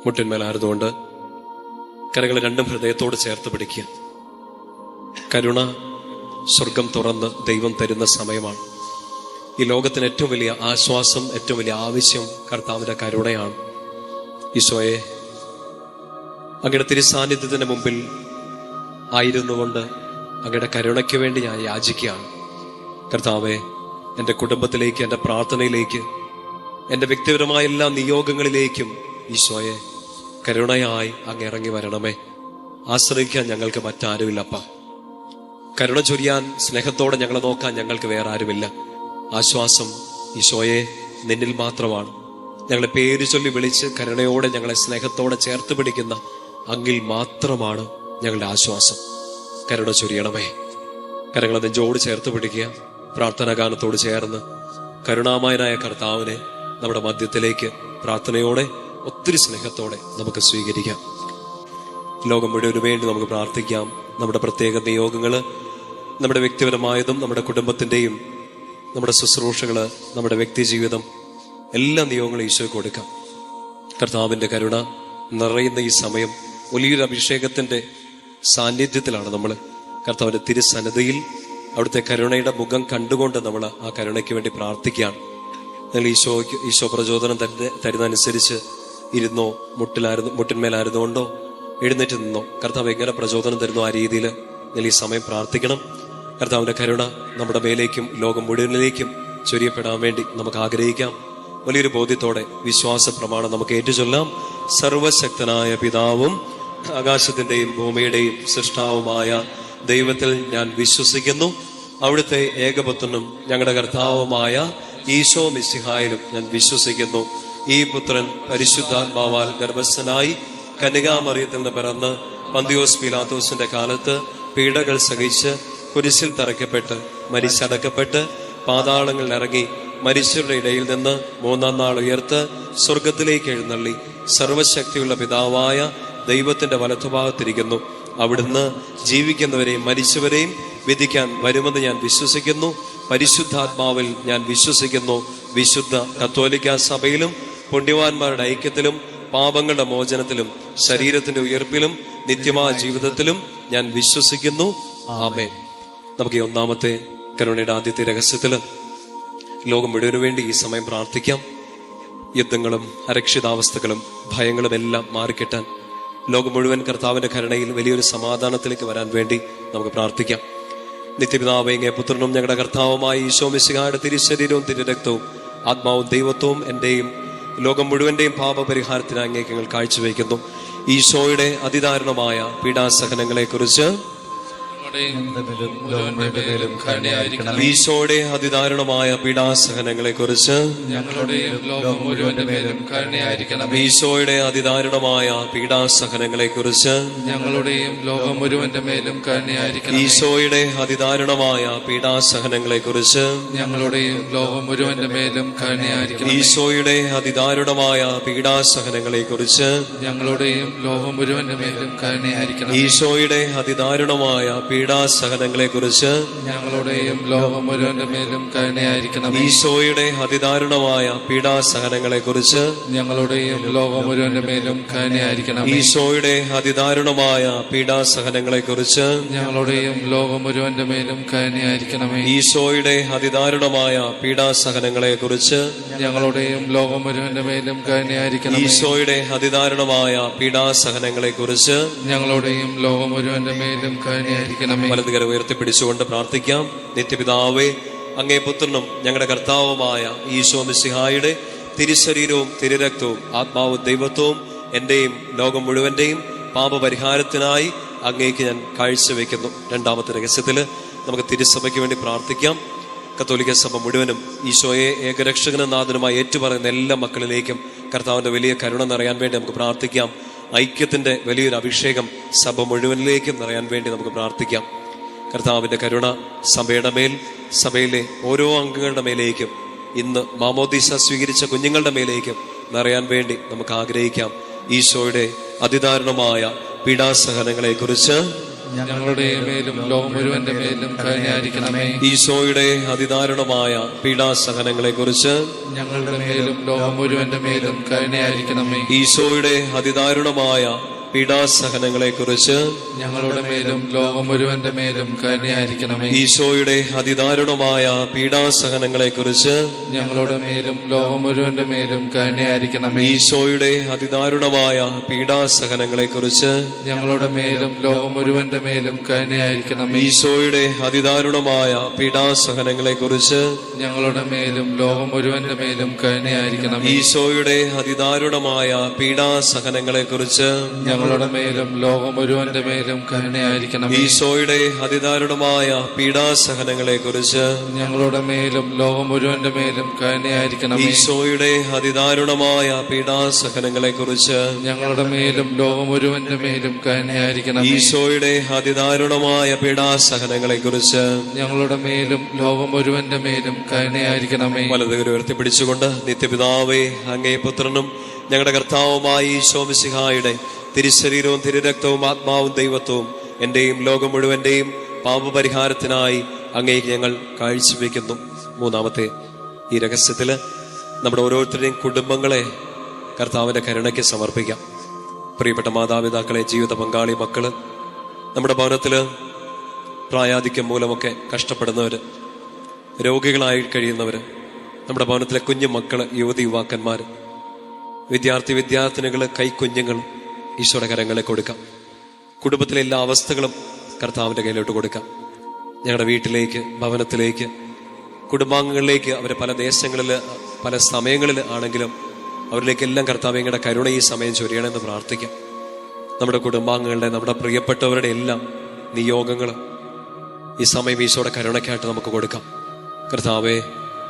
മുട്ടിന്മേലായിരുന്നുകൊണ്ട് കരങ്ങൾ രണ്ടും ഹൃദയത്തോട് ചേർത്ത് പിടിക്കുക. കരുണ സ്വർഗം തുറന്ന് ദൈവം തരുന്ന സമയമാണ്. ഈ ലോകത്തിന് ഏറ്റവും വലിയ ആശ്വാസം, ഏറ്റവും വലിയ ആവശ്യം കർത്താവിന്റെ കരുണയാണ്. ഈശോയെ, അങ്ങയുടെ തിരുസാന്നിധ്യത്തിന്റെ മുമ്പിൽ ആയിരുന്നുകൊണ്ട് അങ്ങയുടെ കരുണയ്ക്ക് വേണ്ടി ഞാൻ യാചിക്കുകയാണ്. കർത്താവെ, എൻ്റെ കുടുംബത്തിലേക്ക്, എൻ്റെ പ്രാർത്ഥനയിലേക്ക്, എൻ്റെ വ്യക്തിപരമായ എല്ലാ നിയോഗങ്ങളിലേക്കും ഈശോയെ കരുണയായി അങ്ങ് ഇറങ്ങി വരണമേ. ആശ്രയിക്കാൻ ഞങ്ങൾക്ക് മറ്റാരുമില്ലപ്പ. കരുണ ചൊരിയാൻ, സ്നേഹത്തോടെ ഞങ്ങളെ നോക്കാൻ ഞങ്ങൾക്ക് വേറെ ആരുമില്ല. ആശ്വാസം ഈശോയെ നിന്നിൽ മാത്രമാണ്. ഞങ്ങളെ പേര് ചൊല്ലി വിളിച്ച് കരുണയോടെ ഞങ്ങളെ സ്നേഹത്തോടെ ചേർത്ത് പിടിക്കുന്ന അങ്ങിൽ മാത്രമാണ് ഞങ്ങളുടെ ആശ്വാസം. കരുണ ചൊരിയണമേ. കരങ്ങളെ നെഞ്ചോട് ചേർത്ത് പിടിക്കുക. പ്രാർത്ഥനാ ഗാനത്തോട് ചേർന്ന് കരുണാമയനായ കർത്താവിനെ നമ്മുടെ മധ്യത്തിലേക്ക് പ്രാർത്ഥനയോടെ, ഒത്തിരി സ്നേഹത്തോടെ നമുക്ക് സ്വീകരിക്കാം. ലോകം മുഴുവന് വേണ്ടി നമുക്ക് പ്രാർത്ഥിക്കാം. നമ്മുടെ പ്രത്യേക നിയോഗങ്ങള്, നമ്മുടെ വ്യക്തിപരമായതും നമ്മുടെ കുടുംബത്തിന്റെയും, നമ്മുടെ ശുശ്രൂഷകള്, നമ്മുടെ വ്യക്തി ജീവിതം, എല്ലാ നിയോഗങ്ങളും ഈശോയ്ക്ക് കൊടുക്കാം. കർത്താവിന്റെ കരുണ നിറയുന്ന ഈ സമയം വലിയൊരു അഭിഷേകത്തിന്റെ സാന്നിധ്യത്തിലാണ് നമ്മൾ. കർത്താവിന്റെ തിരുസന്നിധിയിൽ അവിടുത്തെ കരുണയുടെ മുഖം കണ്ടുകൊണ്ട് നമ്മൾ ആ കരുണയ്ക്ക് വേണ്ടി പ്രാർത്ഥിക്കുകയാണ്. നിങ്ങൾ ഈശോ പ്രചോദനം തരുന്നതനുസരിച്ച് ഇരുന്നോ, മുട്ടിന്മേലായിരുന്നുകൊണ്ടോ എഴുന്നേറ്റ് നിന്നോ, കർത്താവ് എങ്ങനെ പ്രചോദനം തരുന്നു ആ രീതിയിൽ നിങ്ങൾ ഈ സമയം പ്രാർത്ഥിക്കണം. കർത്താവിന്റെ കരുണ നമ്മുടെ മേലേക്കും ലോകം മുഴുവനിലേക്കും ചൊരിയപ്പെടാൻ വേണ്ടി നമുക്ക് ആഗ്രഹിക്കാം. വലിയൊരു ബോധ്യത്തോടെ വിശ്വാസ പ്രമാണം നമുക്ക് ഏറ്റുചൊല്ലാം. സർവശക്തനായ പിതാവും ആകാശത്തിന്റെയും ഭൂമിയുടെയും സൃഷ്ടാവുമായ ദൈവത്തിൽ ഞാൻ വിശ്വസിക്കുന്നു. അവിടുത്തെ ഏകപുത്രനും ഞങ്ങളുടെ കർത്താവുമായ ഈശോ മിശിഹായിലും ഞാൻ വിശ്വസിക്കുന്നു. ഈ പുത്രൻ പരിശുദ്ധാത്മാവാൽ ഗർഭസ്ഥനായി കന്യകാമറിയത്തിൽ നിന്ന് പിറന്ന് പന്തിയോസ് പീലാത്തോസിന്റെ കാലത്ത് പീഡകൾ സഹിച്ച് കുരിശിൽ തറയ്ക്കപ്പെട്ട് മരിച്ചടക്കപ്പെട്ട് പാതാളങ്ങളിൽ ഇറങ്ങി മരിച്ചവരുടെ ഇടയിൽ നിന്ന് മൂന്നാം നാൾ ഉയർത്ത് സ്വർഗത്തിലേക്ക് എഴുന്നള്ളി സർവശക്തിയുള്ള പിതാവായ ദൈവത്തിന്റെ വലത്തുഭാഗത്തിരിക്കുന്നു. അവിടുന്ന് ജീവിക്കുന്നവരെയും മരിച്ചവരെയും വിധിക്കാൻ വരുമെന്ന് ഞാൻ വിശ്വസിക്കുന്നു. പരിശുദ്ധാത്മാവിൽ ഞാൻ വിശ്വസിക്കുന്നു. വിശുദ്ധ കത്തോലിക്ക സഭയിലും പുണ്യവാന്മാരുടെ ഐക്യത്തിലും പാപങ്ങളുടെ മോചനത്തിലും ശരീരത്തിന്റെ ഉയർപ്പിലും നിത്യമായ ജീവിതത്തിലും ഞാൻ വിശ്വസിക്കുന്നു. ആമേൻ. നമുക്ക് ഈ ഒന്നാമത്തെ കരുണയുടെ ആദ്യത്തെ രഹസ്യത്തില് ലോകം മുഴുവനു വേണ്ടി ഈ സമയം പ്രാർത്ഥിക്കാം. യുദ്ധങ്ങളും അരക്ഷിതാവസ്ഥകളും ഭയങ്ങളും എല്ലാം മാറിക്കിട്ടാൻ, ലോകം മുഴുവൻ കർത്താവിന്റെ കരുണയിൽ വലിയൊരു സമാധാനത്തിലേക്ക് വരാൻ വേണ്ടി നമുക്ക് പ്രാർത്ഥിക്കാം. നിത്യപിതാവേ, അങ്ങേ പുത്രനും ഞങ്ങളുടെ കർത്താവുമായ ഈശോ മിശിഹായുടെ തിരുശരീരവും തിരുരക്തവും ആത്മാവും ദൈവത്വവും എന്റെയും ലോകം മുഴുവന്റെയും പാപപരിഹാരത്തിന് അങ്ങേക്ക് ഞങ്ങൾ കാഴ്ചവെക്കുന്നു. ഈശോയുടെ അതിദാരുണമായ പീഡാസഹനങ്ങളെ കുറിച്ച്, ഈശോയുടെ അതിദാരുണമായ പീഡാസഹനങ്ങളെ കുറിച്ച്, ഈശോയുടെ അതിദാരുണമായ പീഡാസഹനങ്ങളെ കുറിച്ച്, ഈശോയുടെ അതിദാരുണമായ പീഡാസഹനങ്ങളെ കുറിച്ച്, ഈശോയുടെ അതിദാരുണമായ പീഡാസഹനങ്ങളെ കുറിച്ച്, ഈശോയുടെ അതിദാരുണമായ പീഡാസഹനങ്ങളെ കുറിച്ച്, ഞങ്ങളുടെയും ലോകം മുഴുവന്റെ മേലും കരുണയായിരിക്കണം. ഈശോയുടെ അതിദാരുണമായ പീഡാസഹനങ്ങളെ കുറിച്ച്, ഞങ്ങളുടെയും ലോകം മുഴുവന്റെ മേലും കരുണയായിരിക്കണം. ഈശോയുടെ അതിദാരുണമായ പീഡാസഹനങ്ങളെ കുറിച്ച്, ഞങ്ങളുടെയും ലോകം മുഴുവന്റെ മേലും കരുണയായിരിക്കണമേ. ഈശോയുടെ അതിദാരുണമായ പീഡാസഹനങ്ങളെ കുറിച്ച്, ഞങ്ങളുടെയും ലോകം മുഴുവന്റെ മേലും കരുണയായിരിക്കണം. ഈശോയുടെ അതിദാരുണമായ പീഡാസഹനങ്ങളെ കുറിച്ച്, ഞങ്ങളുടെയും ലോകം മുഴുവന്റെ മേലും കരുണയായിരിക്കണം. വലതുകരം ഉയർത്തിപ്പിടിച്ചുകൊണ്ട് പ്രാർത്ഥിക്കാം. നിത്യപിതാവേ, അങ്ങേ പുത്രനും ഞങ്ങളുടെ കർത്താവുമായ ഈശോ മിശിഹായുടെ തിരുശരീരവും തിരുരക്തവും ആത്മാവും ദൈവത്വവും എന്റെയും ലോകം മുഴുവന്റെയും പാപപരിഹാരത്തിനായി അങ്ങേക്ക് ഞാൻ കാഴ്ചവെക്കുന്നു. രണ്ടാമത്തെ രഹസ്യത്തില് നമുക്ക് തിരുസഭയ്ക്ക് വേണ്ടി പ്രാർത്ഥിക്കാം. കത്തോലിക്ക സഭ മുഴുവനും ഈശോയെ ഏകരക്ഷകനും നാഥനുമായി ഏറ്റുപറയുന്ന എല്ലാ മക്കളിലേക്കും കർത്താവിന്റെ വലിയ കരുണ നിറയാൻ വേണ്ടി നമുക്ക് പ്രാർത്ഥിക്കാം. ഐക്യത്തിന്റെ വലിയൊരു അഭിഷേകം സഭ മുഴുവനിലേക്കും നിറയാൻ വേണ്ടി നമുക്ക് പ്രാർത്ഥിക്കാം. കർത്താവിന്റെ കരുണ സഭയുടെ മേൽ, സഭയിലെ ഓരോ അംഗങ്ങളുടെ മേലേക്കും, ഇന്ന് മാമോദീസ സ്വീകരിച്ച കുഞ്ഞുങ്ങളുടെ മേലേക്കും നിറയാൻ വേണ്ടി നമുക്ക് ആഗ്രഹിക്കാം. ഈശോയുടെ അതിദാരുണമായ പീഡാസഹനങ്ങളെ കുറിച്ച്, ഞങ്ങളുടെ മേലും ലോകം മുഴുവന്റെ മേലും കരുണയായിരിക്കണമേ. ഈശോയുടെ അതിദാരുണമായ പീഡാസഹനങ്ങളെ കുറിച്ച് ഞങ്ങളുടെ മേലും ലോകം മുഴുവന്റെ മേലും കരുണയായിരിക്കണമേ. ഈശോയുടെ അതിദാരുണമായ പീഡാസഹനങ്ങളെ കുറിച്ച് ഞങ്ങളുടെ മേലും ലോകം മുഴുവന്റെ മേലും കരുണയായിരിക്കണമേ. ഈശോയുടെ അതിദാരുണമായ പീഡാസഹനങ്ങളെ കുറിച്ച് ഞങ്ങളുടെ മേലും ലോകം മുഴുവന്റെ മേലും കരുണയായിരിക്കണമേ. ഈശോയുടെ അതിദാരുണമായ പീഡാസഹനങ്ങളെ കുറിച്ച് ഞങ്ങളുടെ മേലും ലോകം മുഴുവന്റെ മേലും കരുണയായിരിക്കണമേ. ഈശോയുടെ അതിദാരുണമായ പീഡാസഹനങ്ങളെ കുറിച്ച് ഞങ്ങളുടെ മേലും ലോകം മുഴുവന്റെ മേലും കരുണയായിരിക്കണമേ. ഈശോയുടെ അതിദാരുണമായ പീഡാസഹനങ്ങളെ കുറിച്ച് ഞങ്ങളുടെ മേലും ലോകം മുഴുവന്റെ മേലും കരുണയായിരിക്കണമേ. ഈശോയുടെ അതിദാരുണമായ പീഡാസഹനങ്ങളെ കുറിച്ച് ഞങ്ങളുടെ മേലും ലോകം മുഴുവന്റെ മേലും കരുണയായിരിക്കണമേ. ഈശോയുടെ അതിദാരുണമായ പീഡാസഹനങ്ങളെ കുറിച്ച് ഞങ്ങളുടെ മേലും ലോകം മുഴുവന്റെ മേലും കരുണയായിരിക്കണമേ. ഈശോയുടെ അതിദാരുണമായ പീഡാസഹനങ്ങളെ കുറിച്ച് ഞങ്ങളുടെ മേലും ലോകം മുഴുവന്റെ മേലും കരുണയായിരിക്കണമേ. വലതുകരം ഉയർത്തിപ്പിടിച്ചുകൊണ്ട് നിത്യപിതാവേ, അങ്ങേ പുത്രനും ഞങ്ങളുടെ കർത്താവുമായ ഈശോ മിശിഹായുടെ തിരുശരീരവും തിരുരക്തവും ആത്മാവും ദൈവത്വവും എന്റെയും ലോകം മുഴുവന്റെയും പാപപരിഹാരത്തിനായി അങ്ങേക്ക് ഞങ്ങൾ കാഴ്ചവെക്കുന്നു. മൂന്നാമത്തെ ഈ രഹസ്യത്തില് നമ്മുടെ ഓരോരുത്തരുടെയും കുടുംബങ്ങളെ കർത്താവിന്റെ കരുണയ്ക്ക് സമർപ്പിക്കാം. പ്രിയപ്പെട്ട മാതാപിതാക്കളെ, ജീവിത പങ്കാളി, മക്കള്, നമ്മുടെ ഭവനത്തില് പ്രായാധിക്യം മൂലമൊക്കെ കഷ്ടപ്പെടുന്നവര്, രോഗികളായി കഴിയുന്നവര്, നമ്മുടെ ഭവനത്തിലെ കുഞ്ഞു മക്കള്, യുവതി യുവാക്കന്മാര്, വിദ്യാർത്ഥിനികള്, കൈക്കുഞ്ഞുങ്ങൾ ഈശോയുടെ കരങ്ങളെ കൊടുക്കാം. കുടുംബത്തിലെ എല്ലാ അവസ്ഥകളും കർത്താവിന്റെ കയ്യിലോട്ട് കൊടുക്കാം. ഞങ്ങളുടെ വീട്ടിലേക്ക്, ഭവനത്തിലേക്ക്, കുടുംബാംഗങ്ങളിലേക്ക്, അവര് പല ദേശങ്ങളിൽ പല സമയങ്ങളിൽ ആണെങ്കിലും അവരിലേക്കെല്ലാം കർത്താവ് ഞങ്ങളുടെ കരുണ ഈ സമയം ചൊരിയണമെന്ന് പ്രാർത്ഥിക്കാം. നമ്മുടെ കുടുംബാംഗങ്ങളുടെ, നമ്മുടെ പ്രിയപ്പെട്ടവരുടെ എല്ലാം നിയോഗങ്ങൾ ഈ സമയം ഈശോയുടെ കരുണയ്ക്കായിട്ട് നമുക്ക് കൊടുക്കാം. കർത്താവെ,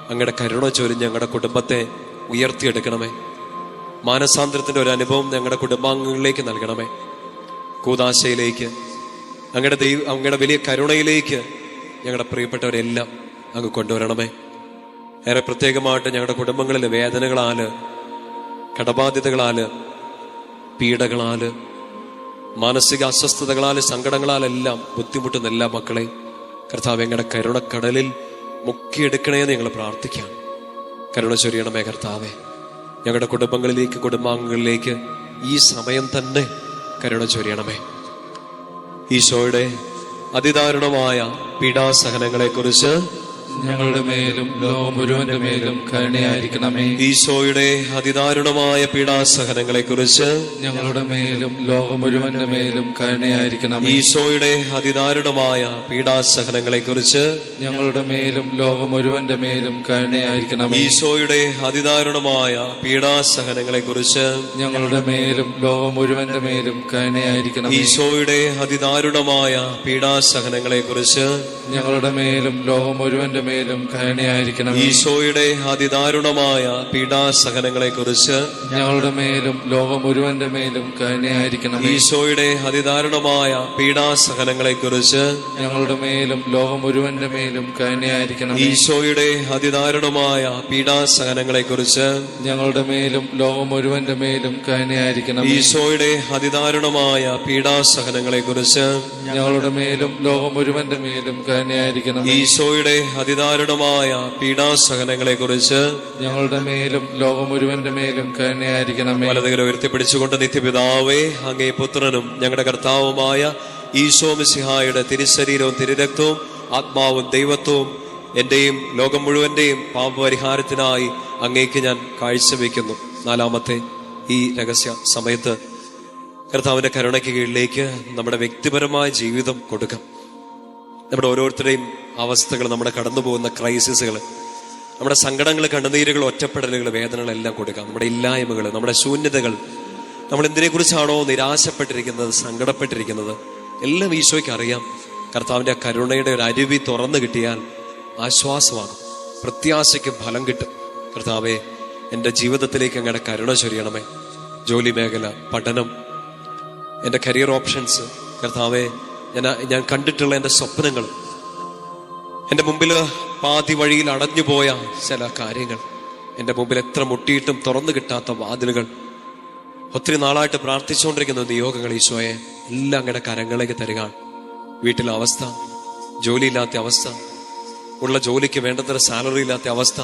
അങ്ങയുടെ കരുണ ചൊരിഞ്ഞ് ഞങ്ങളുടെ കുടുംബത്തെ ഉയർത്തിയെടുക്കണമേ. മാനസാന്തരത്തിന്റെ ഒരു അനുഭവം ഞങ്ങളുടെ കുടുംബാംഗങ്ങളിലേക്ക് നൽകണമേ. കൂദാശയിലേക്ക്, അങ്ങയുടെ വലിയ കരുണയിലേക്ക് ഞങ്ങളുടെ പ്രിയപ്പെട്ടവരെല്ലാം അങ്ങ് കൊണ്ടുവരണമേ. ഏറെ പ്രത്യേകമായിട്ട് ഞങ്ങളുടെ കുടുംബങ്ങളിലെ വേദനകളാല്, കടബാധ്യതകളാല്, പീഡകളാല്, മാനസിക അസ്വസ്ഥതകളാല്, സങ്കടങ്ങളാലെല്ലാം ബുദ്ധിമുട്ടുന്ന എല്ലാ മക്കളെ കർത്താവ് ഞങ്ങളുടെ കരുണക്കടലിൽ മുക്കിയെടുക്കണേന്ന് ഞങ്ങൾ പ്രാർത്ഥിക്കാം. കരുണ ചൊരിയണമേ കർത്താവെ. ഞങ്ങളുടെ കുടുംബങ്ങളിലേക്ക്, കുടുംബാംഗങ്ങളിലേക്ക് ഈ സമയം തന്നെ കരുണ ചൊരിയണമേ. ഈശോയുടെ അതിദാരുണമായ പീഡാസഹനങ്ങളെ കുറിച്ച് ഞങ്ങളുടെ മേലും ലോകം മുഴുവന്റെ മേലും കരുണയായിരിക്കണമേ. ഈശോയുടെ അതിദാരുണമായ പീഡാസഹനങ്ങളെ കുറിച്ച് ഞങ്ങളുടെ മേലും ലോകം മുഴുവന്റെ മേലും കരുണയായിരിക്കണമേ. ഈശോയുടെ അതിദാരുണമായ പീഡാസഹനങ്ങളെ കുറിച്ച് ഞങ്ങളുടെ മേലും ലോകം മുഴുവന്റെ മേലും കരുണയായിരിക്കണമേ. ഈശോയുടെ അതിദാരുണമായ പീഡാസഹനങ്ങളെ കുറിച്ച് ഞങ്ങളുടെ മേലും ലോകം മുഴുവന്റെ മേലും കരുണയായിരിക്കണമേ. ഈശോയുടെ അതിദാരുണമായ പീഡാസഹനങ്ങളെ കുറിച്ച് ഞങ്ങളുടെ മേലും ലോകം മുഴുവന്റെ മേലും കരുണയായിരിക്കണമേ. ഈശോയുടെ അതിദാരുണമായ പീഡാസഹനങ്ങളെ കുറിച്ച് ഞങ്ങളുടെ മേലും ലോകം മുഴുവന്റെ മേലും കരുണയായിരിക്കണമേ. ഈശോയുടെ അതിദാരുണമായ പീഡാസഹനങ്ങളെ കുറിച്ച് ഞങ്ങളുടെ മേലും ലോകം മുഴുവന്റെ മേലും കരുണയായിരിക്കണമേ. ഈശോയുടെ അതിദാരുണമായ പീഡാസഹനങ്ങളെ കുറിച്ച് ഞങ്ങളുടെ മേലും ലോകം മുഴുവന്റെ മേലും കരുണയായിരിക്കണമേ. ഈശോയുടെ അതിദാരുണമായ പീഡാസഹനങ്ങളെ കുറിച്ച് ഞങ്ങളുടെ മേലും ലോകം മുഴുവന്റെ മേലും കരുണയായിരിക്കണമേ. ഈശോയുടെ അതിദാരുണമായ പീഡാസഹനങ്ങളെ കുറിച്ച് ഞങ്ങളുടെ മേലും ലോകം മുഴുവന്റെ മേലും കരുണയായിരിക്കണമേ. വലതുകരം ഉയർത്തിപ്പിടിച്ചുകൊണ്ട് നിത്യപിതാവേ, അങ്ങേ പുത്രനും ഞങ്ങളുടെ കർത്താവുമായ ഈശോ മിശിഹായുടെ തിരുശരീരവും തിരുരക്തവും ആത്മാവും ദൈവത്വവും എന്റെയും ലോകം മുഴുവന്റെയും പാപപരിഹാരത്തിനായി അങ്ങേക്ക് ഞാൻ കാഴ്ചവെക്കുന്നു. നാലാമത്തെ ഈ രഹസ്യ സമയത്ത് കർത്താവിന്റെ കരുണയ്ക്ക് കീഴിലേക്ക് നമ്മുടെ വ്യക്തിപരമായ ജീവിതം കൊടുക്കാം. നമ്മുടെ ഓരോരുത്തരുടെയും അവസ്ഥകൾ, നമ്മുടെ കടന്നു പോകുന്ന ക്രൈസിസുകൾ, നമ്മുടെ സങ്കടങ്ങൾ, കണ്ണുനീരുകൾ, ഒറ്റപ്പെടലുകൾ, വേദനകളെല്ലാം കൊടുക്കാം. നമ്മുടെ ഇല്ലായ്മകൾ, നമ്മുടെ ശൂന്യതകൾ, നമ്മൾ എന്തിനെക്കുറിച്ചാണോ നിരാശപ്പെട്ടിരിക്കുന്നത്, സങ്കടപ്പെട്ടിരിക്കുന്നത്, എല്ലാം ഈശോയ്ക്ക് അറിയാം. കർത്താവിന്റെ ആ കരുണയുടെ ഒരു അരുവി തുറന്നു കിട്ടിയാൽ ആശ്വാസമാകും, പ്രത്യാശയ്ക്ക് ഫലം കിട്ടും. കർത്താവെ, എൻ്റെ ജീവിതത്തിലേക്ക് അങ്ങയുടെ കരുണ ചൊരിയണമേ. ജോലി മേഖല, പഠനം, എൻ്റെ കരിയർ ഓപ്ഷൻസ്, കർത്താവെ, ഞാൻ കണ്ടിട്ടുള്ള എൻ്റെ സ്വപ്നങ്ങൾ, എൻ്റെ മുമ്പിൽ പാതി വഴിയിൽ അടഞ്ഞുപോയ ചില കാര്യങ്ങൾ, എൻ്റെ മുമ്പിൽ എത്ര മുട്ടിയിട്ടും തുറന്നു കിട്ടാത്ത വാതിലുകൾ, ഒത്തിരി നാളായിട്ട് പ്രാർത്ഥിച്ചുകൊണ്ടിരിക്കുന്ന നിയോഗങ്ങൾ ഈശോയെ എല്ലാം അങ്ങയുടെ കരങ്ങളിലേക്ക് തരിക. വീട്ടിലെ അവസ്ഥ, ജോലിയില്ലാത്ത അവസ്ഥ, ഉള്ള ജോലിക്ക് വേണ്ടത്ര സാലറി ഇല്ലാത്ത അവസ്ഥ,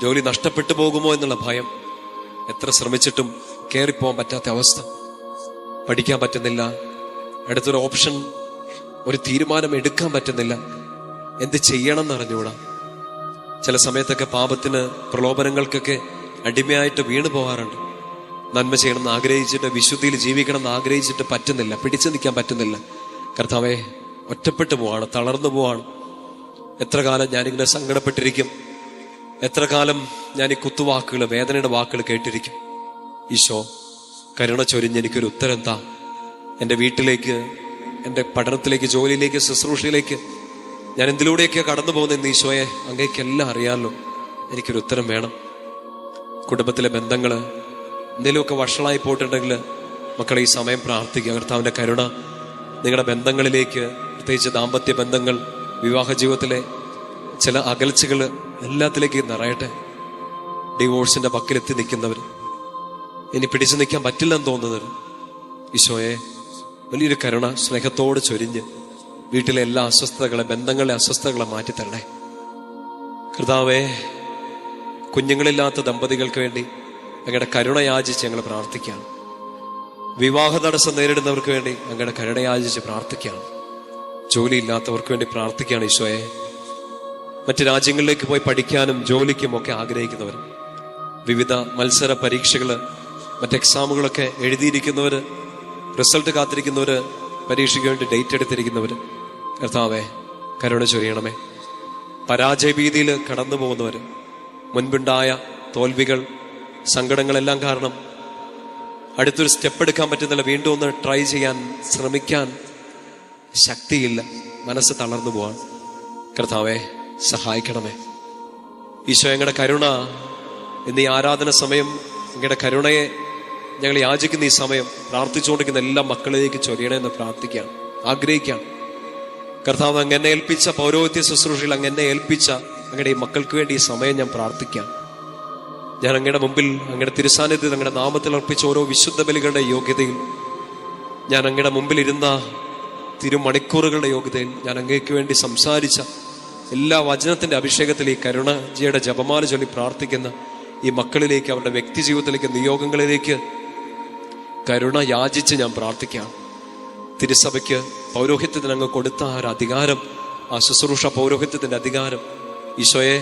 ജോലി നഷ്ടപ്പെട്ടു പോകുമോ എന്നുള്ള ഭയം, എത്ര ശ്രമിച്ചിട്ടും കയറിപ്പോകാൻ പറ്റാത്ത അവസ്ഥ, പഠിക്കാൻ പറ്റുന്നില്ല, അടുത്തൊരു ഓപ്ഷൻ, ഒരു തീരുമാനം എടുക്കാൻ പറ്റുന്നില്ല, എന്ത് ചെയ്യണം എന്നറിഞ്ഞൂടാ. ചില സമയത്തൊക്കെ പാപത്തിന്, പ്രലോഭനങ്ങൾക്കൊക്കെ അടിമയായിട്ട് വീണു പോകാറുണ്ട്. നന്മ ചെയ്യണമെന്ന് ആഗ്രഹിച്ചിട്ട്, വിശുദ്ധിയിൽ ജീവിക്കണം എന്ന് ആഗ്രഹിച്ചിട്ട് പറ്റുന്നില്ല, പിടിച്ചു നിൽക്കാൻ പറ്റുന്നില്ല. കർത്താവേ, ഒറ്റപ്പെട്ടു പോവാണ്, തളർന്നു പോവാണ്. എത്ര കാലം ഞാനിങ്ങനെ സങ്കടപ്പെട്ടിരിക്കും, എത്ര കാലം ഞാൻ ഈ കുത്തുവാക്കുകൾ, വേദനയുടെ വാക്കുകൾ കേട്ടിരിക്കും. ഈശോ, കരുണ ചൊരിഞ്ഞ് എനിക്കൊരു ഉത്തരം താ. എൻ്റെ വീട്ടിലേക്ക്, എൻ്റെ പഠനത്തിലേക്ക്, ജോലിയിലേക്ക്, ശുശ്രൂഷയിലേക്ക് ഞാൻ എന്തിലൂടെയൊക്കെ കടന്നു പോകുന്ന ഈശോയെ, അങ്ങേക്കെല്ലാം അറിയാമല്ലോ, എനിക്കൊരു ഉത്തരം വേണം. കുടുംബത്തിലെ ബന്ധങ്ങള് എന്തെങ്കിലുമൊക്കെ വഷളായി പോയിട്ടുണ്ടെങ്കിൽ മക്കളെ ഈ സമയം പ്രാർത്ഥിക്കുക. കർത്താവിൻ്റെ കരുണ നിങ്ങളുടെ ബന്ധങ്ങളിലേക്ക്, പ്രത്യേകിച്ച് ദാമ്പത്യ ബന്ധങ്ങൾ, വിവാഹ ജീവിതത്തിലെ ചില അകൽച്ചകൾ എല്ലാത്തിലേക്ക് നിറയട്ടെ. ഡിവോഴ്സിന്റെ പക്കലെത്തി നിൽക്കുന്നവർ, ഇനി പിടിച്ചു നിൽക്കാൻ പറ്റില്ലെന്ന് തോന്നുന്നവർ, ഈശോയെ വലിയൊരു കരുണ സ്നേഹത്തോട് ചൊരിഞ്ഞ് വീട്ടിലെ എല്ലാ അസ്വസ്ഥതകളെ, ബന്ധങ്ങളിലെ അസ്വസ്ഥതകളെ മാറ്റിത്തരണേ. കർത്താവേ, കുഞ്ഞുങ്ങളില്ലാത്ത ദമ്പതികൾക്ക് വേണ്ടി അങ്ങയുടെ കരുണ യാചിച്ച് ഞങ്ങൾ പ്രാർത്ഥിക്കുകയാണ്. വിവാഹ തടസ്സം നേരിടുന്നവർക്ക് വേണ്ടി അങ്ങയുടെ കരുണ യാചിച്ച് പ്രാർത്ഥിക്കുകയാണ്. ജോലിയില്ലാത്തവർക്ക് വേണ്ടി പ്രാർത്ഥിക്കുകയാണ് ഈശോയെ. മറ്റ് രാജ്യങ്ങളിലേക്ക് പോയി പഠിക്കാനും ജോലിക്കും ഒക്കെ ആഗ്രഹിക്കുന്നവർ, വിവിധ മത്സര പരീക്ഷകള്, മറ്റ് എക്സാമുകളൊക്കെ എഴുതിയിരിക്കുന്നവര്, റിസൾട്ട് കാത്തിരിക്കുന്നവര്, പരീക്ഷയ്ക്ക് വേണ്ടി ഡേറ്റ് എടുത്തിരിക്കുന്നവര്, കർത്താവേ കരുണ ചൊരിയണമേ. പരാജയഭീതിയിൽ കടന്നു പോകുന്നവര്, മുൻപുണ്ടായ തോൽവികൾ, സങ്കടങ്ങളെല്ലാം കാരണം അടുത്തൊരു സ്റ്റെപ്പ് എടുക്കാൻ പറ്റുന്നില്ല, വീണ്ടും ഒന്ന് ട്രൈ ചെയ്യാൻ ശ്രമിക്കാൻ ശക്തിയില്ല, മനസ്സ് തളർന്നു പോവാൻ, കർത്താവെ സഹായിക്കണമേ. ഈശോ, ഞങ്ങളുടെ കരുണ ഇന്ന് ഈ ആരാധന സമയം, ഞങ്ങളുടെ കരുണയെ ഞങ്ങൾ യാചിക്കുന്ന ഈ സമയം പ്രാർത്ഥിച്ചുകൊണ്ടിരിക്കുന്ന എല്ലാ മക്കളിലേക്ക് ചൊരിയണമെന്ന് പ്രാർത്ഥിക്കുകയാണ്, ആഗ്രഹിക്കുകയാണ്. കർത്താവ്, അങ്ങ് എന്നെ ഏൽപ്പിച്ച പൗരോഹിത്യ ശുശ്രൂഷയിൽ അങ്ങ് എന്നെ ഏൽപ്പിച്ച അങ്ങയുടെ ഈ മക്കൾക്ക് വേണ്ടി ഈ സമയം ഞാൻ പ്രാർത്ഥിക്കാം. ഞാൻ അങ്ങയുടെ മുമ്പിൽ, അങ്ങയുടെ തിരുസാന്നിധ്യത്തിൽ, അങ്ങയുടെ നാമത്തിൽ അർപ്പിച്ച ഓരോ വിശുദ്ധ ബലികളുടെ യോഗ്യതയിൽ, ഞാൻ അങ്ങയുടെ മുമ്പിൽ ഇരുന്ന തിരുമണിക്കൂറുകളുടെ യോഗ്യതയിൽ, ഞാൻ അങ്ങേക്ക് വേണ്ടി സംസാരിച്ച എല്ലാ വചനത്തിന്റെ അഭിഷേകത്തിൽ ഈ കരുണജിയുടെ ജപമാല ചൊല്ലി പ്രാർത്ഥിക്കുന്ന ഈ മക്കളിലേക്ക്, അവരുടെ വ്യക്തി ജീവിതത്തിലേക്ക്, നിയോഗങ്ങളിലേക്ക് കരുണ യാചിച്ച് ഞാൻ പ്രാർത്ഥിക്കാം. തിരുസഭയ്ക്ക് പൗരോഹിത്യത്തിന് അങ്ങ് കൊടുത്ത ആ ഒരു അധികാരം, ആ ശുശ്രൂഷ പൗരോഹിത്യത്തിന്റെ അധികാരം, ഈശോയെ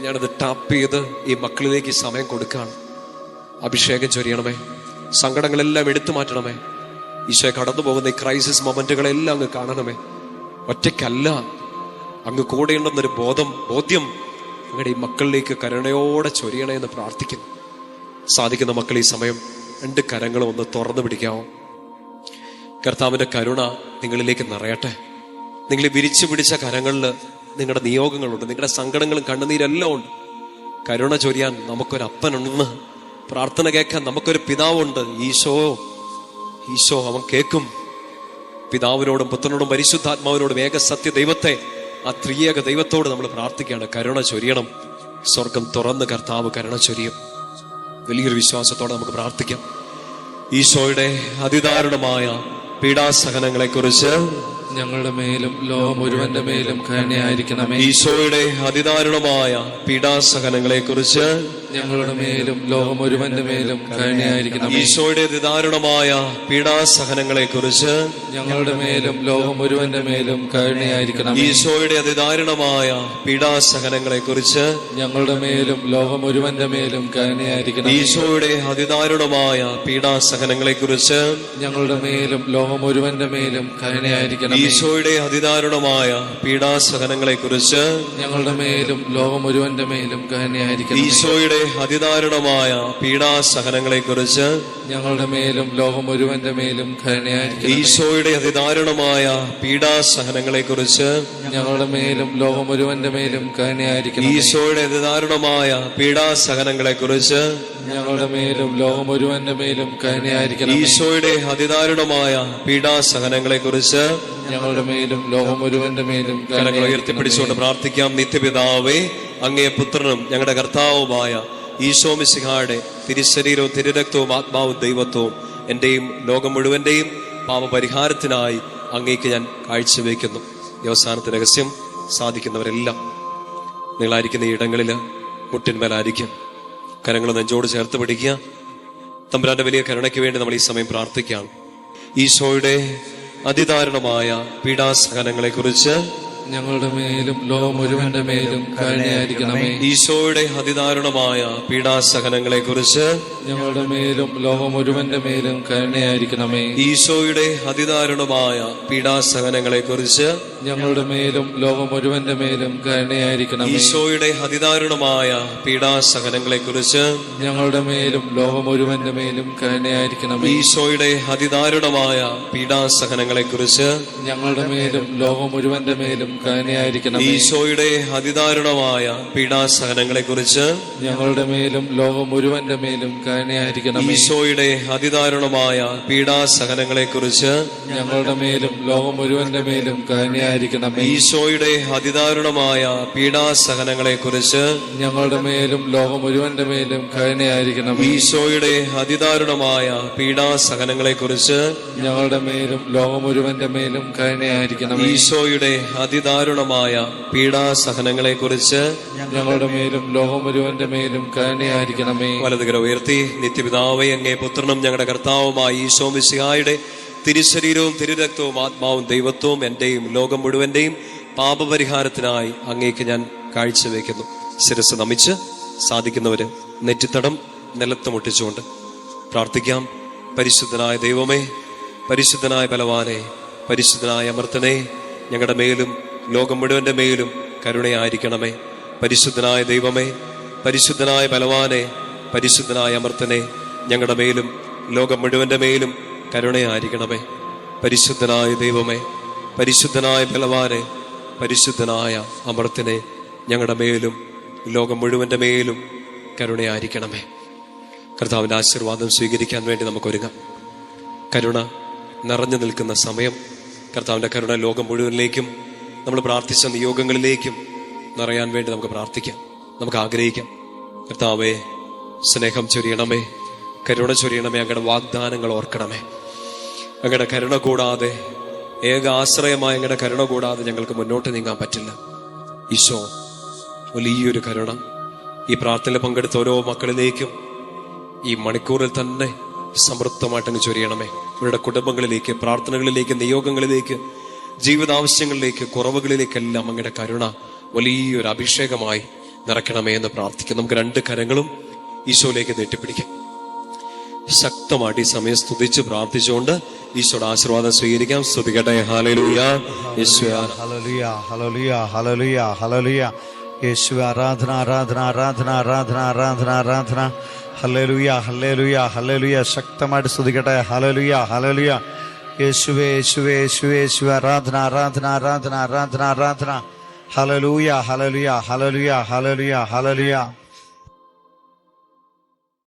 ഞാനത് ടാപ്പ് ചെയ്ത് ഈ മക്കളിലേക്ക് ഈ സമയം കൊടുക്കുകയാണ്. അഭിഷേകം ചൊരിയണമേ, സങ്കടങ്ങളെല്ലാം എടുത്തു മാറ്റണമേ. ഈശോയെ, കടന്നു പോകുന്ന ഈ ക്രൈസിസ് മൊമെന്റുകളെല്ലാം അങ്ങ് കാണണമേ. ഒറ്റയ്ക്കല്ല, അങ്ങ് കൂടെയുണ്ടെന്നൊരു ബോധ്യം അങ്ങയുടെ ഈ മക്കളിലേക്ക് കരുണയോടെ ചൊരിയണേ എന്ന് പ്രാർത്ഥിക്കുന്നു. സാധിക്കുന്ന മക്കൾ ഈ സമയം 2 കരങ്ങളും ഒന്ന് തുറന്നു പിടിക്കാമോ? കർത്താവിന്റെ കരുണ നിങ്ങളിലേക്ക് നിറയട്ടെ. നിങ്ങൾ വിരിച്ചു പിടിച്ച കരങ്ങളിൽ നിങ്ങളുടെ നിയോഗങ്ങളുണ്ട്, നിങ്ങളുടെ സങ്കടങ്ങളും കണ്ണുനീരെല്ലാം ഉണ്ട്. കരുണ ചൊരിയാൻ നമുക്കൊരു അപ്പനുണ്ടെന്ന്, പ്രാർത്ഥന കേൾക്കാൻ നമുക്കൊരു പിതാവുണ്ട്. ഈശോ അവൻ കേൾക്കും. പിതാവിനോടും പുത്രനോടും പരിശുദ്ധാത്മാവിനോടും ഏക സത്യ ദൈവത്തെ, ആ ത്രിയേക ദൈവത്തോട് നമ്മൾ പ്രാർത്ഥിക്കുകയാണ്, കരുണ ചൊരിയണം. സ്വർഗം തുറന്ന് കർത്താവ് കരുണ ചൊരിയും. വലിയൊരു വിശ്വാസത്തോടെ നമുക്ക് പ്രാർത്ഥിക്കാം. ഈശോയുടെ അതിദാരുണമായ പീഡാസഹനങ്ങളെ കുറിച്ച് ഞങ്ങളുടെ മേലും ലോകം മുഴുവന്റെ മേലും കരുണയായിരിക്കണമേ. ഈശോയുടെ അതിദാരുണമായ പീഡാസഹനങ്ങളെ കുറിച്ച് ഞങ്ങളുടെ മേലും ലോകം മുഴുവന്റെ മേലും കരുണയായിരിക്കണമേ. ഈശോയുടെ അതിദാരുണമായ പീഡാസഹനങ്ങളെ കുറിച്ച് ഞങ്ങളുടെ മേലും ലോകം മുഴുവന്റെ മേലും കരുണയായിരിക്കണമേ. ഈശോയുടെ അതിദാരുണമായ പീഡാസഹനങ്ങളെ കുറിച്ച് ഞങ്ങളുടെ മേലും ലോകം മുഴുവന്റെ മേലും കരുണയായിരിക്കണമേ. ഈശോയുടെ അതിദാരുണമായ പീഡാസഹനങ്ങളെ കുറിച്ച് ഞങ്ങളുടെ മേലും ലോകം മുഴുവന്റെ മേലും കരുണയായിരിക്കണമേ. ഈശോയുടെ അതിദാരുണമായ പീഡാസഹനങ്ങളെ കുറിച്ച് ഞങ്ങളുടെ മേലും ലോകം മുഴുവന്റെ മേലും കരുണയായിരിക്കണമേ. ഈശോയുടെ അതിദാരുണമായ പീഡാസഹനങ്ങളെ കുറിച്ച് ഞങ്ങളുടെ മേലും ലോകം മുഴുവന്റെ മേലും കരുണയായിരിക്കണമേ. ഈശോയുടെ അതിദാരുണമായ പീഡാസഹനങ്ങളെ കുറിച്ച് ഞങ്ങളുടെ മേലും ലോകം മുഴുവന്റെ മേലും കരുണയായിരിക്കണമേ. ഈശോയുടെ അതിദാരുണമായ പീഡാസഹനങ്ങളെ കുറിച്ച് ഞങ്ങളുടെ മേലും ലോകം മുഴുവന്റെ മേലും കരുണയായിരിക്കണമേ. ഈശോയുടെ അതിദാരുണമായ പീഡാസഹനങ്ങളെ കുറിച്ച് ഞങ്ങളുടെ മേലും ലോകം മുഴുവന്റെ മേലും കരങ്ങൾ ഉയർത്തിപ്പിടിച്ചുകൊണ്ട് പ്രാർത്ഥിക്കാം. നിത്യപിതാവേ, അങ്ങേ പുത്രനും ഞങ്ങളുടെ കർത്താവുമായ ഈശോ മിശിഹായുടെ തിരുശരീരവും തിരുരക്തവും ആത്മാവും ദൈവത്വവും എന്റെയും ലോകം മുഴുവന്റെയും പാപപരിഹാരത്തിനായി അങ്ങേക്ക് ഞാൻ കാഴ്ചവെക്കുന്നു. ഈ അവസാനത്തെ രഹസ്യം സാധിക്കുന്നവരെല്ലാം നിങ്ങളായിരിക്കുന്ന ഈ ഇടങ്ങളിൽ മുട്ടിന്മേലായിരിക്കും. കരങ്ങൾ നെഞ്ചോട് ചേർത്ത് പിടിക്കുക. തമ്പുരാന്റെ വലിയ കരുണയ്ക്ക് വേണ്ടി നമ്മൾ ഈ സമയം പ്രാർത്ഥിക്കുകയാണ്. ഈശോയുടെ അതിദാരുണമായ പീഡാസഹനങ്ങളെ കുറിച്ച് ഞങ്ങളുടെ മേലും ലോകം മുഴുവന്റെ മേലും കരുണയായിരിക്കണമേ. ഈശോയുടെ അതിദാരുണമായ പീഡാസഹനങ്ങളെ കുറിച്ച് ഞങ്ങളുടെ മേലും ലോകം മുഴുവന്റെ മേലും കരുണയായിരിക്കണമേ. ഈശോയുടെ അതിദാരുണമായ പീഡാസഹനങ്ങളെ കുറിച്ച് ഞങ്ങളുടെ മേലും ലോകം മുഴുവന്റെ മേലും കരുണയായിരിക്കണമേ. ഈശോയുടെ അതിദാരുണമായ പീഡാസഹനങ്ങളെ കുറിച്ച് ഞങ്ങളുടെ മേലും ലോകം മുഴുവന്റെ മേലും കരുണയായിരിക്കണമേ. ഈശോയുടെ അതിദാരുണമായ പീഡാസഹനങ്ങളെ കുറിച്ച് ഞങ്ങളുടെ മേലും ലോകം മുഴുവന്റെ മേലും കരുണയായിരിക്കണമേ. ഈശോയുടെ അതിദാരുണമായ പീഡാസഹനങ്ങളെ കുറിച്ച് ഞങ്ങളുടെ മേലും ലോകം മുഴുവന്റെ മേലും കരുണയായിരിക്കണമേ. ഈശോയുടെ അതിദാരുണമായ പീഡാസഹനങ്ങളെ കുറിച്ച് ഞങ്ങളുടെ മേലും ലോകം മുഴുവന്റെ മേലും കരുണയായിരിക്കണമേ. ഈശോയുടെ അതിദാരുണമായ പീഡാസഹനങ്ങളെ കുറിച്ച് ഞങ്ങളുടെ മേലും ലോകം മുഴുവന്റെ മേലും കരുണയായിരിക്കണമേ. ഈശോയുടെ അതിദാരുണമായ പീഡാസഹനങ്ങളെ കുറിച്ച് ഞങ്ങളുടെ മേലും ലോകം മുഴുവന്റെ മേലും കരുണയായിരിക്കണമേ. ഈശോയുടെ അതിദാരുണമായ പീഡാസഹനങ്ങളെ കുറിച്ച് ഞങ്ങളുടെ മേലും ലോകം മുഴുവന്റെ മേലും കരുണയായിരിക്കണമേ. വലതുകര ഉയർത്തി. നിത്യപിതാവേ, അങ്ങേ പുത്രനും ഞങ്ങളുടെ കർത്താവുമായ ഈശോ മിശിഹായുടെ തിരുശരീരവും തിരുരക്തവും ആത്മാവും ദൈവത്വവും എന്റെയും ലോകം മുഴുവന്റെയും പാപപരിഹാരത്തിനായി അങ്ങേക്ക് ഞാൻ കാഴ്ചവെക്കുന്നു. ശിരസ് നമിച്ച് സാധിക്കുന്നവര് നെറ്റിത്തടം നിലത്ത് മുട്ടിച്ചുകൊണ്ട് പ്രാർത്ഥിക്കാം. പരിശുദ്ധനായ ദൈവമേ, പരിശുദ്ധനായ ബലവാനെ, പരിശുദ്ധനായ അമർത്തനെ, ഞങ്ങളുടെ മേലും ലോകം മുഴുവന്റെ മേലും കരുണയായിരിക്കണമേ. പരിശുദ്ധനായ ദൈവമേ, പരിശുദ്ധനായ ബലവാനെ, പരിശുദ്ധനായ അമർത്തനെ, ഞങ്ങളുടെ മേലും ലോകം മുഴുവന്റെ മേലും കരുണയായിരിക്കണമേ. പരിശുദ്ധനായ ദൈവമേ, പരിശുദ്ധനായ ബലവാനെ, പരിശുദ്ധനായ അമർത്തനെ, ഞങ്ങളുടെ മേലും ലോകം മുഴുവന്റെ മേലും കരുണയായിരിക്കണമേ. കർത്താവിന്റെ ആശീർവാദം സ്വീകരിക്കാൻ വേണ്ടി നമുക്കൊരുങ്ങാം. കരുണ നിറഞ്ഞു നിൽക്കുന്ന സമയം. കർത്താവിന്റെ കരുണ ലോകം മുഴുവനിലേക്കും നമ്മൾ പ്രാർത്ഥിച്ച നിയോഗങ്ങളിലേക്കും നിറയാൻ വേണ്ടി നമുക്ക് പ്രാർത്ഥിക്കാം, നമുക്ക് ആഗ്രഹിക്കാം. കർത്താവേ, സ്നേഹം ചൊരിയണമേ, കരുണ ചൊരിയണമേ. അങ്ങയുടെ വാഗ്ദാനങ്ങൾ ഓർക്കണമേ. അങ്ങയുടെ കരുണ കൂടാതെ, ഏക ആശ്രയമായ അങ്ങയുടെ കരുണ കൂടാതെ ഞങ്ങൾക്ക് മുന്നോട്ട് നീങ്ങാൻ പറ്റില്ല. ഈശോ, വലിയൊരു കരുണ ഈ പ്രാർത്ഥനയിൽ പങ്കെടുത്ത ഓരോ മക്കളിലേക്കും ഈ മണിക്കൂറിൽ തന്നെ സമൃദ്ധമായിട്ടങ്ങ് ചൊരിയണമേ. ഇവരുടെ കുടുംബങ്ങളിലേക്ക്, പ്രാർത്ഥനകളിലേക്ക്, നിയോഗങ്ങളിലേക്ക്, ജീവിതാവശ്യങ്ങളിലേക്ക്, കുറവുകളിലേക്കെല്ലാം അങ്ങയുടെ കരുണ വലിയൊരു അഭിഷേകമായി നിറയ്ക്കണമേ എന്ന് പ്രാർത്ഥിക്കും. നമുക്ക് രണ്ട് കരങ്ങളും ഈശോയിലേക്ക് നീട്ടിപ്പിടിക്കാം. ശക്തമായിട്ട് ഈ സമയം സ്തുതിച്ച് പ്രാർത്ഥിച്ചുകൊണ്ട് ഈശോയുടെ ആശീർവാദം സ്വീകരിക്കാം. സ്തുതിക്കട്ടെ. ഹല്ലേലൂയ. യേശുവേ, ഹല്ലേലൂയ, ഹല്ലേലൂയ, ഹല്ലേലൂയ, ഹല്ലേലൂയ. യേശുവേ, ആരാധന, ആരാധന, ആരാധന, ആരാധന, ആരാധന, ആരാധന. ഹല്ലേലൂയ, ഹല്ലേലൂയ, ഹല്ലേലൂയ. ശക്തമായിട്ട് സ്തുതിക്കട്ടെ. ഹല്ലേലൂയ, ഹല്ലേലൂയ. യേശുവേ, യേശുവേ, യേശുവേ, യേശുവേ. ആരാധന, ആരാധന, ആരാധന, ആരാധന, ആരാധന. ഹല്ലേലൂയ, ഹല്ലേലൂയ, ഹല്ലേലൂയ, ഹല്ലേലൂയ, ഹല്ലേലൂയ.